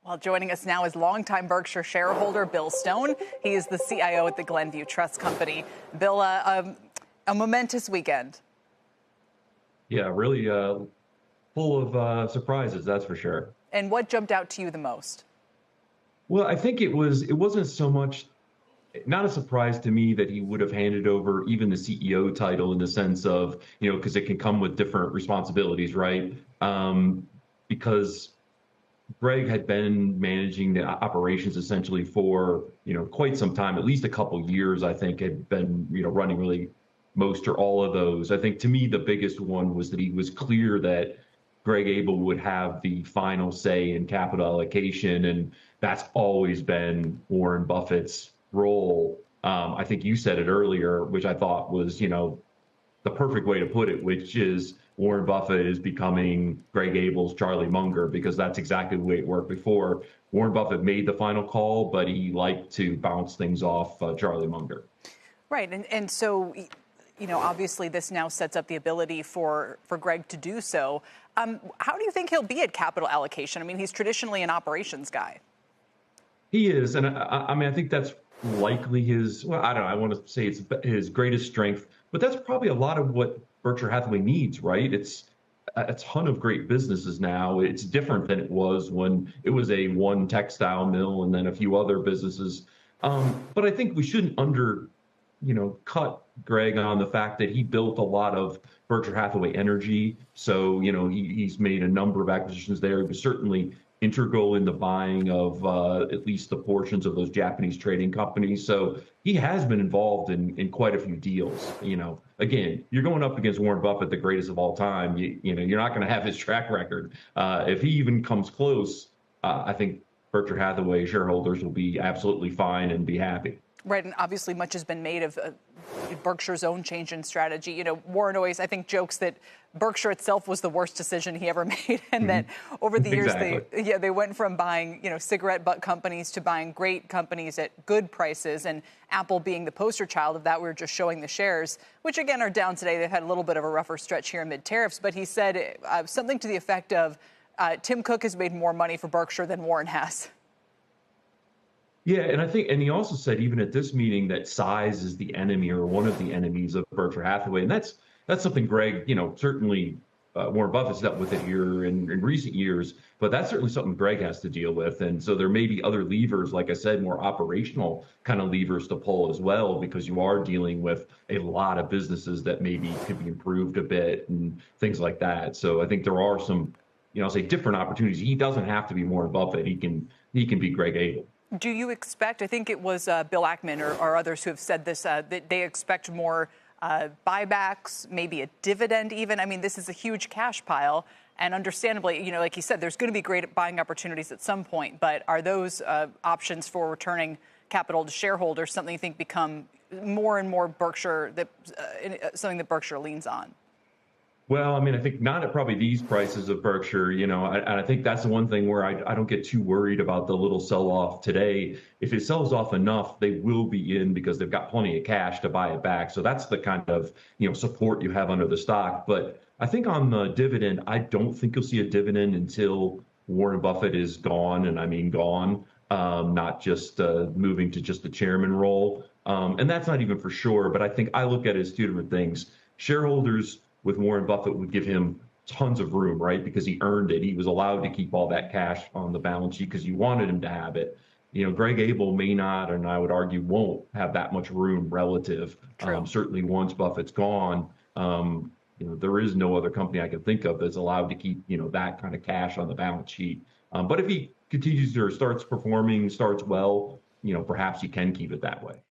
Well, joining us now is longtime Berkshire shareholder Bill Stone. He is the CIO at the Glenview Trust Company. Bill, a momentous weekend. Yeah, really full of surprises, that's for sure. And what jumped out to you the most? Well, I think it wasn't so much not a surprise to me that he would have handed over even the CEO title in the sense of, because it can come with different responsibilities, right? Because Greg had been managing the operations essentially for, quite some time, at least a couple years, I think, had been, running really most or all of those. I think to me, the biggest one was that he was clear that Greg Abel would have the final say in capital allocation. And that's always been Warren Buffett's role. I think you said it earlier, which I thought was, the perfect way to put it, which is Warren Buffett is becoming Greg Abel's Charlie Munger, because that's exactly the way it worked before. Warren Buffett made the final call, but he liked to bounce things off Charlie Munger. Right. And so, obviously this now sets up the ability for Greg to do so. How do you think he'll be at capital allocation? I mean, he's traditionally an operations guy. He is. And I mean, I think that's likely his, well, I don't know, I want to say it's his greatest strength, but that's probably a lot of what Berkshire Hathaway needs, right? It's a ton of great businesses now. It's different than it was when it was a one textile mill and then a few other businesses. But I think we shouldn't cut Greg on the fact that he built a lot of Berkshire Hathaway Energy. So, he's made a number of acquisitions there. He was certainly integral in the buying of at least the portions of those Japanese trading companies. So he has been involved in quite a few deals. Again, you're going up against Warren Buffett, the greatest of all time. You're not going to have his track record. If he even comes close, I think Berkshire Hathaway shareholders will be absolutely fine and be happy. Right, and obviously much has been made of Berkshire's own change in strategy. Warren always, I think, jokes that Berkshire itself was the worst decision he ever made, and that over the years they went from buying cigarette butt companies to buying great companies at good prices, and Apple being the poster child of that. We were just showing the shares, which again are down today. They've had a little bit of a rougher stretch here amid tariffs, but he said something to the effect of Tim Cook has made more money for Berkshire than Warren has. Yeah, and he also said even at this meeting that size is the enemy or one of the enemies of Berkshire Hathaway, and that's something Greg, certainly Warren Buffett's dealt with it here in recent years, but that's certainly something Greg has to deal with, and so there may be other levers, like I said, more operational kind of levers to pull as well, because you are dealing with a lot of businesses that maybe could be improved a bit and things like that. So I think there are some, say different opportunities. He doesn't have to be Warren Buffett. He can be Greg Abel. Do you expect, I think it was Bill Ackman or others who have said this, that they expect more buybacks, maybe a dividend even? I mean, this is a huge cash pile. And understandably, like you said, there's going to be great buying opportunities at some point. But are those options for returning capital to shareholders something you think become more and more Berkshire, something that Berkshire leans on? Well, I mean, I think not at probably these prices of Berkshire, and I think that's the one thing where I don't get too worried about the little sell-off today. If it sells off enough, they will be in because they've got plenty of cash to buy it back. So that's the kind of, support you have under the stock. But I think on the dividend, I don't think you'll see a dividend until Warren Buffett is gone, and I mean gone, not just moving to just the chairman role. And that's not even for sure, but I think I look at it as two different things. Shareholders with Warren Buffett would give him tons of room, right? Because he earned it. He was allowed to keep all that cash on the balance sheet because you wanted him to have it. Greg Abel may not, and I would argue won't have that much room relative. Certainly once Buffett's gone, there is no other company I can think of that's allowed to keep, that kind of cash on the balance sheet. But if he continues to starts performing, starts well, perhaps he can keep it that way.